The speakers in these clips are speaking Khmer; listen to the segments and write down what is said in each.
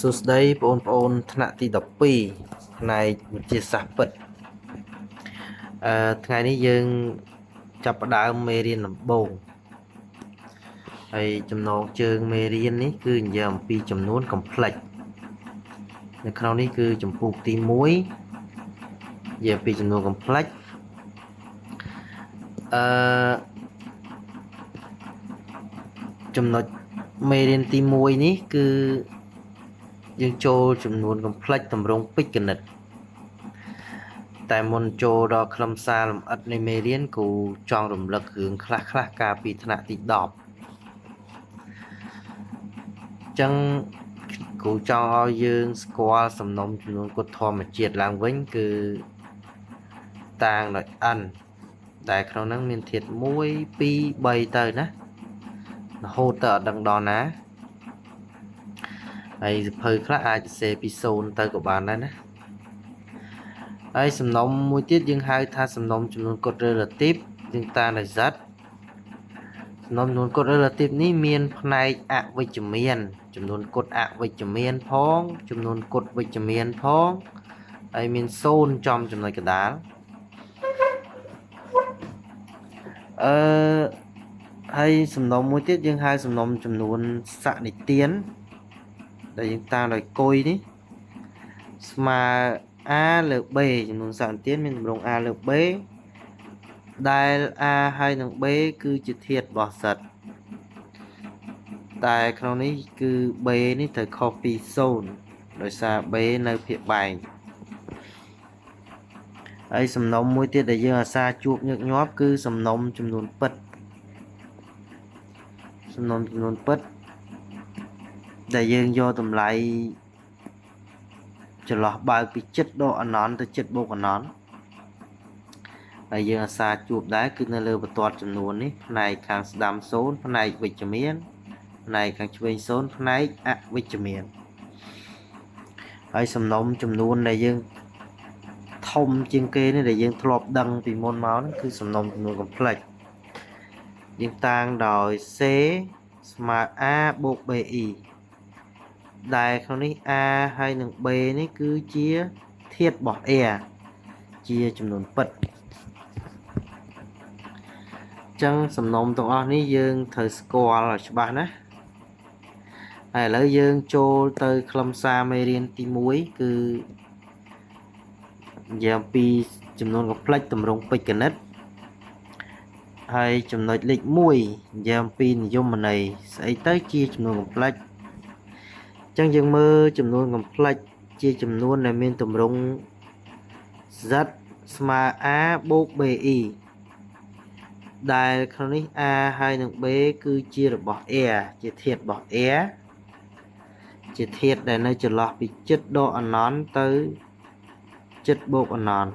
សួស្តីបងប្អូនថ្នាក់ទី12ផ្នែកវិទ្យាសាស្ត្រពិតថ្ងៃនេះយើងចាប់ផ្ដើមមេរៀនដំបូងហើយចំណងជើងមេរៀននេះគឺនិយាយអំពីចំនួន complex នៅក្នុងនេះគឺចម្ពោះទី1និយាយអំពីចំនួន complex ចំណុចមេរៀនទី1នេះគឺយើងចូលចំនួន complex តម្រងពេចគណិតតែមុនចូលដល់ខ្លឹមសារលម្អិតនៃមេរៀនគូចង់រំលឹករឿងខ្លះកាលពីថ្នាក់ទី10អញ្ចឹងគូចង់ឲ្យយើងស្គាល់សំណុំចំនួនគុណធម្មជាតិឡើងវិញគឺតាងដោយ n ដែលក្នុងហ្នឹងមានធាតុ1 2 3ទៅណារហូតទៅអត់ដឹងដល់ណាហើយសភៅខ្លះអាចសរសេរពី0ទៅក៏បានដែរណាហើយសំណុំមួយទៀតយើងហៅថាសំណុំចំនួនគុណ relative យើងតាមដោយ z សំណុំចំនួនគុណ relative នេះមានផ្នែកអវិជ្ជមានចំនួនគុណអវិជ្ជមានផងចំនួនគុណវិជ្ជមានផងហើយមាន0ចំចំណុចកណ្ដាលហើយសំណុំមួយទៀតយើងហៅសំណុំចំនួនសនិទានដែលយើងតាមដោយគុយនេះស្មើ a លើ b ចំនួនសនិទានមានទម្រង់ a លើ b ដែល a ហើយនឹង b គឺជាធាតុរបស់Zតែក្នុងនេះគឺ b នេះត្រូវខុសពី0ដោយសារ b នៅភាគបែងហើយសំណុំមួយទៀតដែលយើងអាសាជួបញឹកញាប់គឺសំណុំចំនួនពិតសំណុំចំនួនពិតដែលយើងយកតម្លៃចន្លោះបើកពីចិត្តដកអនន្តទៅចិត្តបូកអនន្តហើយយើងអាសាជួបដែរគឺនៅលើបន្ទាត់ចំនួននេះផ្នែកខាងស្ដាំ0ផ្នែកវិជ្ជមានផ្នែកខាងឆ្វេង0ផ្នែកអវិជ្ជមានហើយសំណុំចំនួនដែលយើងធំជាងគេនេះដែលយើងធ្លាប់ដឹងពីមុនមកហ្នឹងគឺសំណុំចំនួន complex យើងតាំងដោយ c ស្មើ a បូក be ដែលក្នុងនេះ a ហើយនឹង b នេះគឺជាធាតុរបស់ a ជាចំនួនពិតអញ្ចឹងសំណុំទាំងអស់នេះយើងត្រូវស្គាល់ឲ្យច្បាស់ណាហើយឥឡូវយើងចូលទៅខ្លឹមសារមេរៀនទី1គឺនិយាយអំពីចំនួន complex តម្រងពេចគណិតហើយចំណុចលេខ1និយាយអំពីនិយមន័យស្អីទៅជាចំនួន complex អញ្ចឹងយើងមើលចំនួន complex ជាចំនួនដែលមានទម្រង់ z ស្មើ a បូក be ដែលក្នុងនេះ a ហើយនឹង b គឺជារបស់ air ជាធាតុរបស់ air ជាធាតុដែលនៅចន្លោះពីចិត្តដកអនន្តទៅចិត្តបូកអនន្ត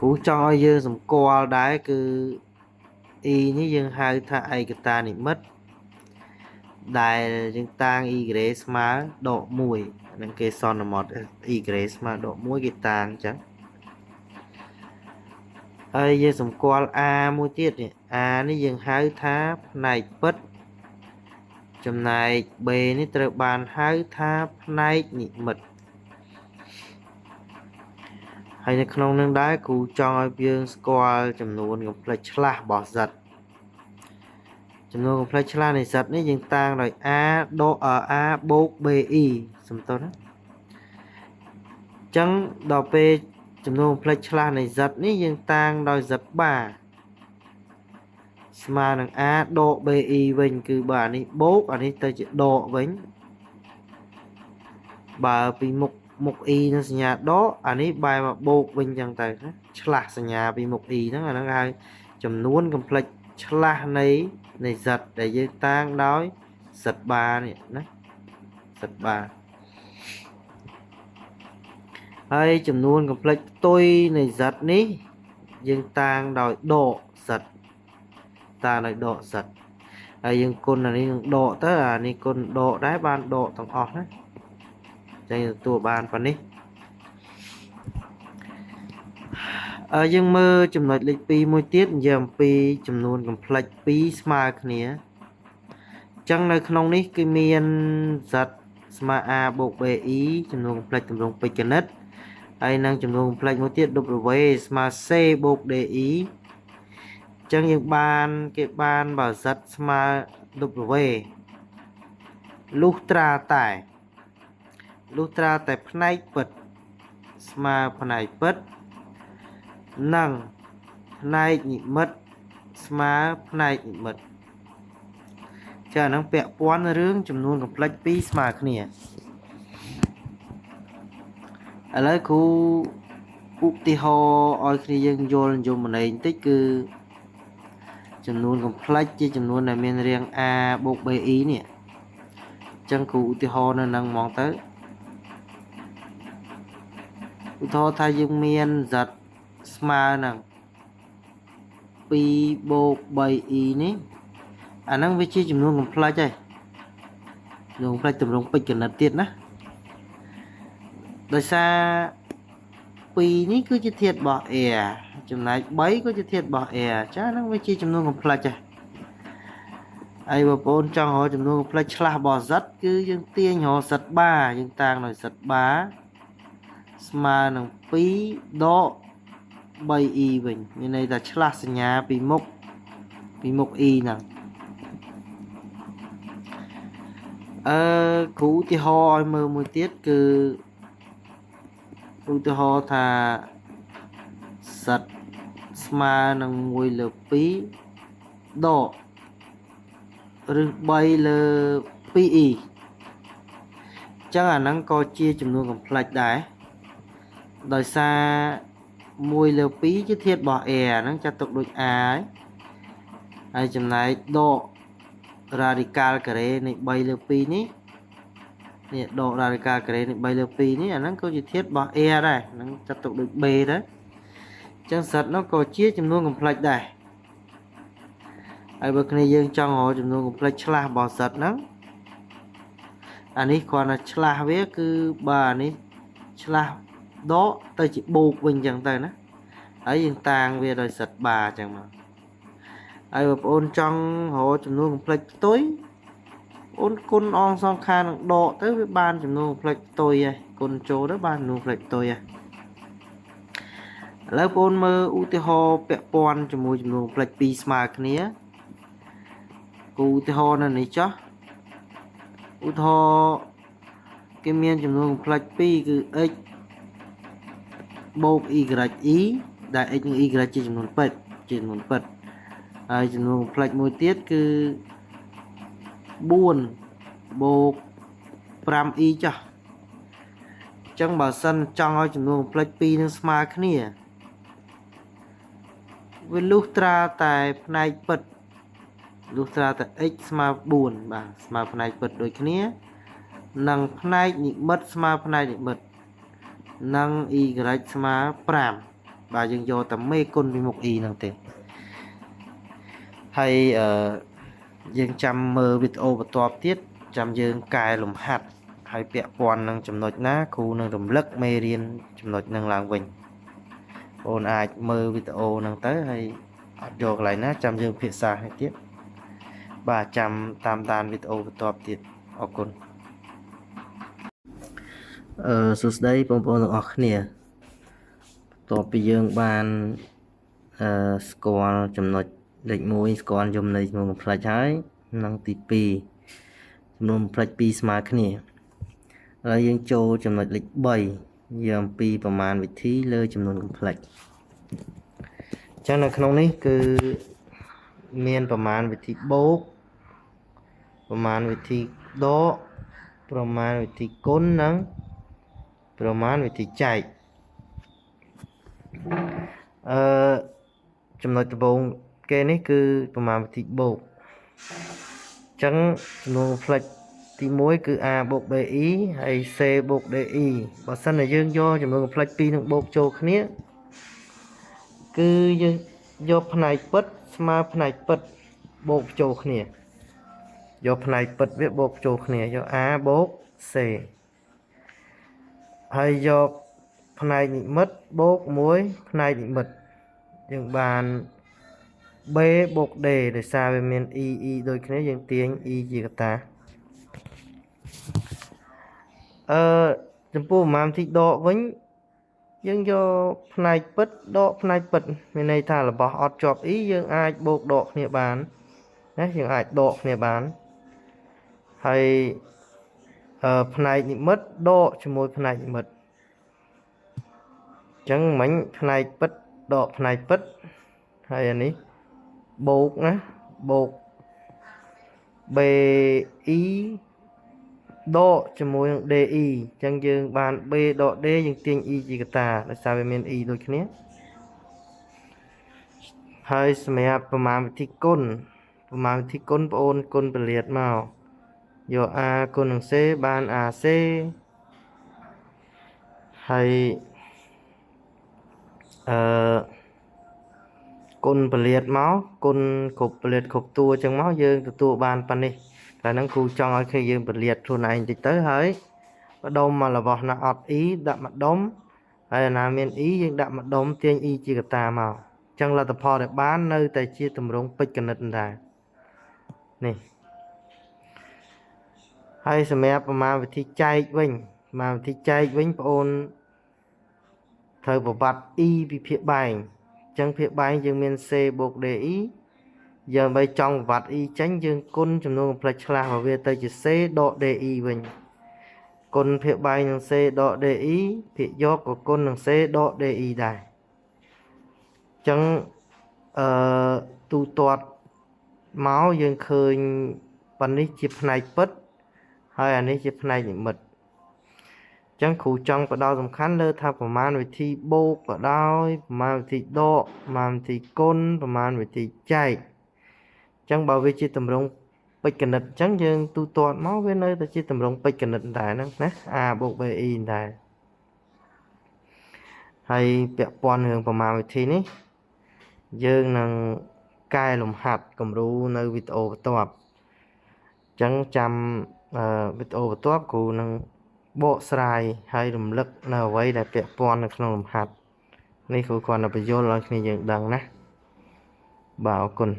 គ្រូចង់ឲ្យយើងសម្គាល់ដែរគឺ e នេះយើងហៅថាឯកតានិមិត្តដែលយើងតាំង y ស្មើដក1នឹងគេសន្មត y ស្មើដក1គេតាំងអញ្ចឹងហើយយើងសម្គាល់ a មួយទៀតនេះ a នេះយើងហៅថាផ្នែកពិតចំណែក b នេះត្រូវបានហៅថាផ្នែកនិមិត្តហើយនៅក្នុងនឹងដែរគ្រូចង់ឲ្យយើងស្គាល់ចំនួន complex ឆ្លាស់របស់ z ចំនួន complex ឆ្លាស់នៃ z នេះយើងតាំងដោយ a ដក a បូក be សំទោសណាអញ្ចឹងដល់ពេលចំនួន complex ឆ្លាស់នៃ z នេះយើងតាំងដោយ z បាស្មើនឹង a ដក be វិញគឺបើអានេះបូកអានេះទៅជាដកវិញបើពីមុខe នឹងសញ្ញាដកអានេះបែរមកបូកវិញចឹងទៅណាឆ្លាស់សញ្ញាពីមុខ e ហ្នឹងអាហ្នឹងហៅចំនួន complex ឆ្លាស់នៃ z ដែលយើងតាំងដោយ z បានេះណា z បាហើយចំនួន complex ផ្ទុយនៃ z នេះយើងតាំងដោយដក z តាំងដោយដក z ហើយយើងគុណអានេះនឹងដកទៅអានេះគុណដកដែរបានដកទាំងអស់ណាចឹងទទួលបានប៉ុណ្នេះយើងមើលចំណុចលេខ2មួយទៀតនិយាយអំពីចំនួន complex 2ស្មើគ្នា chẳng nơi không ní cái miền giật mà a bột bê ý chấm nôn complex tầm rung bịch nết ai năng chấm nôn complex một tiết đục về mà c bột đề ý chẳng những ban cái ban bảo giật mà đục về lustra tại này bật mà này bật năng này nhị mất mà này nhị mất cho năng bẹ pon rương chấm nôn complex pi mà cái này ở đây khuอุติหออยคือยังโยนมันเองที่คือจำนวนของพลัดที่จำนวนในเมียนเรียง a บวก b i เนี่ยจังคูอุติหอนั่นนั่งมองtớiอุติหอถ้ายังเมียนจัดสมานั่ง p บวก b i นี่อันนั้นวิธีจำนวนของพลัดใช่จำนวนพลัดจำนวนไปกันนัดติดนะโดยซาปีนี้ก็จะเทียบบ่อแอจำนวนใบก็จะเทียบบ่อแอจ้านั่งวิธีจำนวนของพลัดจ้ะไอ้บ่ปนจังหอจำนวนของพลัดฉลาดบ่อสัตว์คือยังเตี้ยหอสัตว์บ้ายังต่างหน่อยสัตว์บ้าสมาหนึ่งปีดอใบอีbình như này làฉลาดสัญญาปีมกอีนั่งcụ thì ho mơ một tiết cứ cụ thì ho thà sật mà nằng ngồi lờ pí đỏ rồi bay lờ pí y chắc là năng co chia chấm luôn còn plạch đái đời xa mùi lờ pí chứ thiệt bỏ è năng chặt tục đôi ấy ai chấm này độ radical cái này bay lờ pí ní nè độ radical cái này bay lờ pí ní năng có gì thiết bỏ e đây năng chặt tục được b đấy chẳng sật nó có chia chấm luôn còn plạch đây ai bậc này dương trong họ chấm luôn còn plạch chla bỏ sật nó anh ấy còn là chla với cứ bà này chla đó tôi chỉ buộc mình chẳng tới nó ở yên tàng về đời sật bà chẳng mà ai bậc ôn trong họ chấm luôn còn plạch tối ôn côn on song khan độ tới với ban chấm luôn plạch tôi ai côn chỗ đó ban luôn plạch tôi aiแล้วปนมืออุติหอเปะปอนจมูกจมูกปลัดปีสมาร์กเนี้ยกูอุติหอนั่นนี่จ้ะอุติหอเกมียนจมูกปลัดปีคือ x บวก y อีได้ x นึง y จำนวนเป็ดจำนวนเป็ดจำนวนปลัดมวยเตี้ยคือบุญบวกพรำ y จ้ะจังบ่สันจังเอาจำนวนปลัดปีนึงสมาร์กเนี้ยvới lustra tại này bật lustra tại x mà buồn bà mà này bật đôi kia năng này nhị mất mà này nhị bật năng y mà pram bà dừng do tầm mê côn vì một y năng tiền hay dừng chăm mơ vịt ô và toa tiết chăm dừng cài lùm hạt hay bẹ quan năng chấm nội ná khu năng đầm lắc mê riêng chấm nội năng làng vinh ôn ai mơ video năng tới hay dột lại ná chăm dương phía xa hay tiếp 300 tam tan video tập tiết ở con sụt đây bông bông ở kia tập bây giờ bàn score chấm nội lệnh môi score chấm này một phải trái năng tp một phải pi smart kia rồi dương châu chấm nội lệnh 7យើង ពីប្រមាណវិធីលើចំនួន complex ចឹងនៅក្នុងនេះគឺមានប្រមាណវិធីបូកប្រមាណវិធីដកប្រមាណវិធីគុណនិងប្រមាណវិធីចែកចំណុចដំបូងគេនេះគឺប្រមាណវិធីបូកចឹងចំនួន complexទី1គឺ a បូក b i ហើយ c បូក d i បើសិនតែយើងយកចំនួន complex 2នឹងបូកចូលគ្នាគឺយើងយកផ្នែកពិតស្មើផ្នែកពិតបូកចូលគ្នាយកផ្នែកពិតវាបូកចូលគ្នាយក a បូក c ហើយយកផ្នែកនិមិត្តបូកមួយផ្នែកនិមិត្តយើងបាន B បូក D ដោយសារវាមាន E ដូចគ្នាយើងទាញ E ជាកតាចំពោះប្រមាណទីដកវិញយើងយកផ្នែកពិតដកផ្នែកពិតមានន័យថារបស់អត់ជាប់ E យើងអាចបូកដកគ្នាបានណាយើងអាចដកគ្នាបានហើយផ្នែកនិមិត្តដកជាមួយផ្នែកនិមិត្តអញ្ចឹងមិញផ្នែកពិតដកផ្នែកពិតហើយអានេះបូកណាបូក BE ដកជាមួយនឹង DE អញ្ចឹងយើងបាន B ដក D យើងទាញ E ជាកតាដោយសារវាមាន E ដូចគ្នាហើយសម្រាប់ប្រមាណវិធីគុណបងប្អូនគុណពលាតមកយក A គុណនឹង C បាន AC ហើយគុណពលាតមកគុណគ្រប់ពលាតគ្រប់តួអញ្ចឹងមកយើងទទួលបានប៉ុណ្នេះតែហ្នឹងគ្រូចង់ឲ្យឃើញយើងពលាតខ្លួនឯងតិចទៅហើយបដុំមករបស់ណាអត់ E ដាក់ម្ដុំហើយអាណាមាន E យើងដាក់ម្ដុំទាញ E ជាកតាមកអញ្ចឹងលទ្ធផលដែលបាននៅតែជាទម្រង់ពេជ្រគណិតដែរនេះហើយសម្រាប់ប្រមាណវិធីចែកវិញបងប្អូនត្រូវប្រវត្តិ E ពីភាគបែងអញ្ចឹងភាគបែងយើងមាន C បូក DE យើងបីចង់ប្រវត្តិ E ចេញយើងគុណចំនួនកំភ្លេចឆ្លាស់របស់វាទៅជា C ដក DE វិញគុណភាគបែងនឹង C ដក DE ភាគយកក៏គុណនឹង C ដក DE ដែរអញ្ចឹងទូទាត់មកយើងឃើញប៉ុណ្នេះជាផ្នែកពិតហើយអានេះជាផ្នែកនិមិត្តអញ្ចឹងគ្រូចង់បដោតសំខាន់លើថាប្រមាណវិធីបូកក៏ដោយប្រមាណវិធីដកប្រមាណវិធីគុណប្រមាណវិធីចែកអញ្ចឹងបើវាជាទម្រង់ពេជ្រគណិតអញ្ចឹងយើងទូទាត់មកវានៅតែជាទម្រង់ពេជ្រគណិតដែរហ្នឹងណា A បូក BE ដែរហើយពាក់ព័ន្ធរឿងប្រមាណវិធីនេះយើងនឹងកែលំហាត់គំរូនៅវីដេអូបន្ទាប់អញ្ចឹងចាំវីដេអូបន្ទាប់គ្រូនឹងបកស្រាយហើយរំលឹកនៅអ្វីដែលពាក់ព័ន្ធនៅក្នុងលំហាត់នេះគ្រូគ្រាន់តែបញ្យល់ឲ្យគ្នាយើងដឹងណាបាទអរគុណ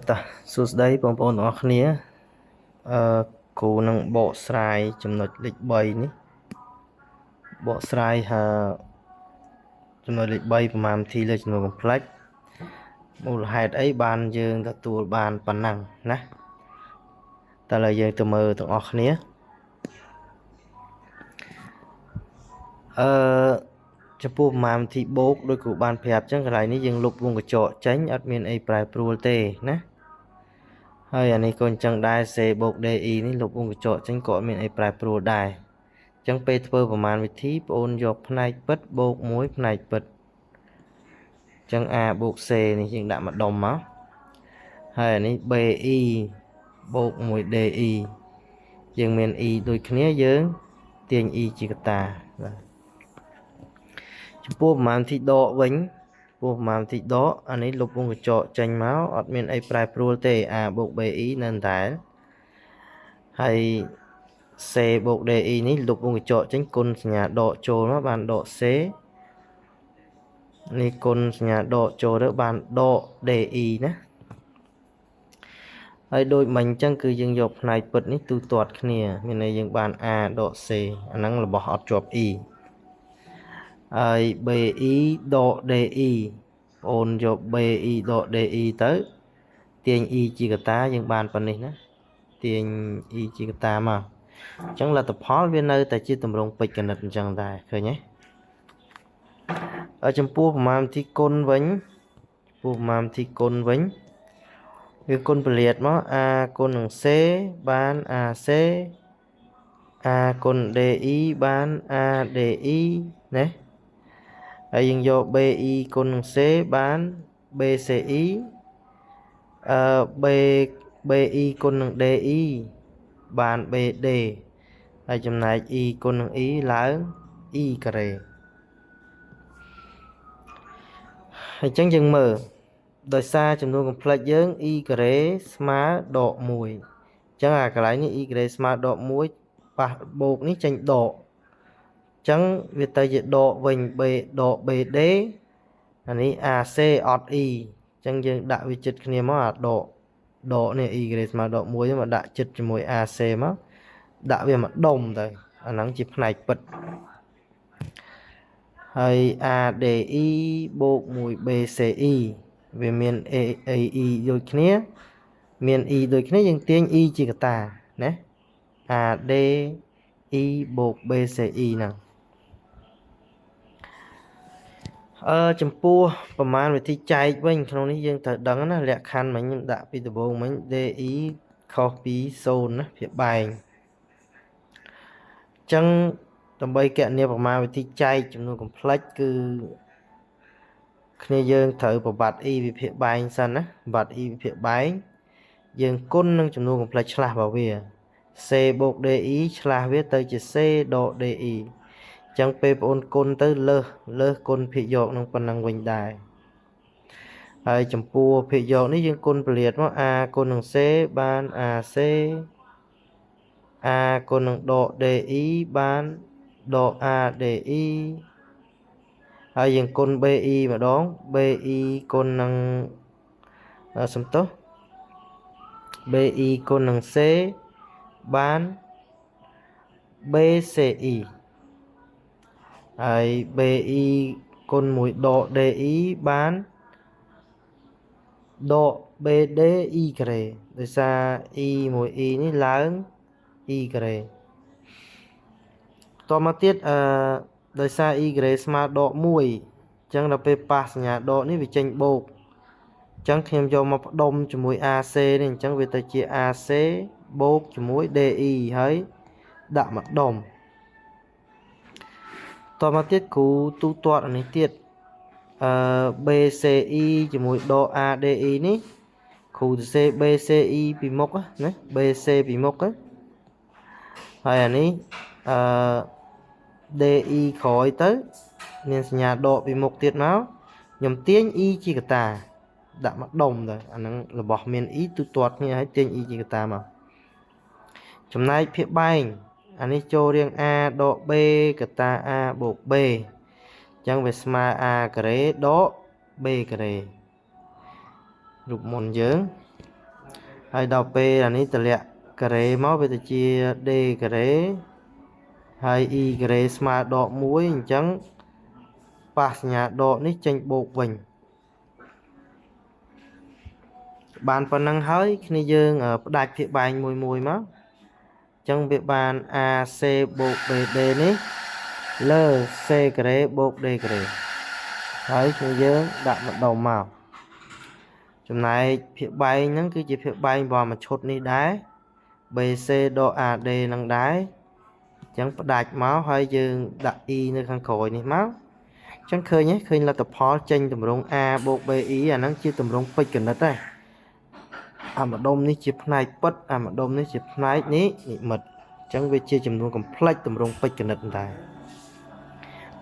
តាសួស្តីបងប្អូនទាំងអស់គ្នាគ្រូនឹងបកស្រាយចំណុចលេខ3នេះបកស្រាយចំណុចលេខ3ប្រមាណវិធីលើចំនួនកំភ្លេចមូលហេតុអីបានយើងទទួលបានប៉ុណ្ណឹងណាតែឥឡូវយើងទៅមើលទាំងអស់គ្នាចំពោះប្រមាណវិធីបូកដោយគ្រូបានប្រាប់អញ្ចឹងកន្លែងនេះយើងលុបវងកញ្ចក់ចេញអត់មានអីប្រែប្រួលទេណាហើយអានេះក៏អញ្ចឹងដែរ C បូក DE នេះលុបវងកញ្ចក់ចេញក៏អត់មានអីប្រែប្រួលដែរអញ្ចឹងពេលធ្វើប្រមាណវិធីបងអូនយកផ្នែកពិតបូកមួយផ្នែកពិតអញ្ចឹង A បូក C នេះយើងដាក់ម្ដុំមកហើយអានេះ BE បូកមួយ DE យើងមាន E ដូចគ្នាយើងទាញ E ជាកតាបាទចំពោះប្រមាណវិធីដកវិញអានេះលុបវងកញ្ចក់ចេញមកអត់មានអីប្រែប្រួលទេ A បូក BE នៅតែហើយ C បូក DE នេះលុបវងកញ្ចក់ចេញគុណសញ្ញាដកចូលមកបានដក C នេះគុណសញ្ញាដកចូលទៅបានដក DE ណាហើយដូចមិញអញ្ចឹងគឺយើងយកផ្នែកពិតនេះទូទាត់គ្នាមានន័យយើងបាន A ដក C អាហ្នឹងរបស់អត់ជាប់ E ហើយ BE ដក DE បងអូនយក BE ដក DE ទៅទាញ E ជាកតាយើងបានប៉ុណ្នេះណាទាញ E ជាកតាមកអញ្ចឹងលទ្ធផលវានៅតែជាទម្រង់ពេជ្រគណិតអញ្ចឹងដែរឃើញទេចំពោះប្រមាណវិធីគុណវិញវាគុណពលាតមក A គុណនឹង C បាន AC A គុណ DE បាន ADE ណាហើយយើងយក BE គុណនឹង C បាន BCE BE គុណនឹង DE បាន BD ហើយចំណែក E គុណនឹង E ឡើង E ការ៉េហើយអញ្ចឹងយើងមើលដោយសារចំនួនកំភ្លេចយើង E ការ៉េស្មើដក1អញ្ចឹងអាកន្លែងនេះ E ការ៉េស្មើដក1ប៉ះបូកនេះចេញដកអញ្ចឹងវាទៅជាដកវិញ B ដក BD anh ấy AC ọt y chẳng dương đã vi chích kia mà độ này y cái mà độ muối mà đã chích cho muối AC mà đã về mặt đồng rồi anh nắng chip này bật hay ADI bộ mùi BCI về miền AI đôi kia miền Y đôi kia dương tiếng Y chỉ cả ta nè ADI bộ BCI nèចំពោះប្រមាណវិធីចែកវិញក្នុងនេះយើងត្រូវដឹងណាលក្ខខណ្ឌមិញខ្ញុំដាក់ពីដំបូងមិញ DE ខុសពី0ណាភាពបែងអញ្ចឹងដើម្បីគណនាប្រមាណវិធីចែកចំនួន complex គឺគ្នាយើងត្រូវប្របាត់ E វិភាគបែងសិនណាប្របាត់ E វិភាគបែងយើងគុណនឹងចំនួន complex ឆ្លាស់របស់វា C បូក DE ឆ្លាស់វាទៅជា C ដក DE chẳng pe bọn con tới lơ con phía dọc nó còn năng quỳnh đài hay chấm pua phía dọc ní dương con liệt nó a con năng c ban AC a con năng độ DI ban độ ADI hay dương con BI mà đón BI con năng sắm tốt BI con năng C ban BCI ai BI con mũi độ DI bán độ BDI kề để xa Y mũi Y ní lớn Y kề to mà tiết đời xa Y kề mà độ mũi chẳng là pe pass nhà độ ní bị chênh bột chẳng thêm cho một đông cho mũi AC nên chẳng về tới chia AC bột cho mũi DI thấy đạ mặt đồngต่อมาtiết cú tu toán ở này tiết BCI cho mũi độ ADI ní cú C BCI bị mốc á nè BC bị mốc á hay là ní DI khỏi tới nên nhà độ bị mốc tiết máu nhầm tiếng Y chỉ cả ta đã mắc đồng rồi anh là bỏ miền ý tu toán như hay tiếng Y chỉ cả ta mà trong này phía bay anh ấy cho riêng A độ B cả ta A bộ B chẳng về sma A kể đó B kể rụt môn dưỡng hay đọc P là ní tờ lẹ kể máu về chia D kể hay Y kể sma độ muối chẳng pass nhà độ ní tranh bộ bình bàn phần năng hơi khi dương ở đại thị bài mùi mùi máu trong việc bàn AC bột BD ní L C kể bột D kể thấy chúng dương đặt một đầu màu trong này phía bay những cái chỉ phía bay vào mà chốt ní đáy BC độ AD năng đáy chẳng đạt máu hay dương đặt Y nơi khăn khối ní máu chẳng khơi nhé khơi là tập phó tranh tầm rung A bột BI à năng chia tầm rung phê cần đất đây mà đông ní chip này bất mà đông ní chip này ní mật chẳng về chia chấm luôn complex tầm rung phê cần đất này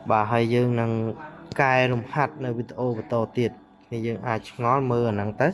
bà hay dương năng cài rung hạt nơi video và to tiệt thì dương ai ngó mưa năng tới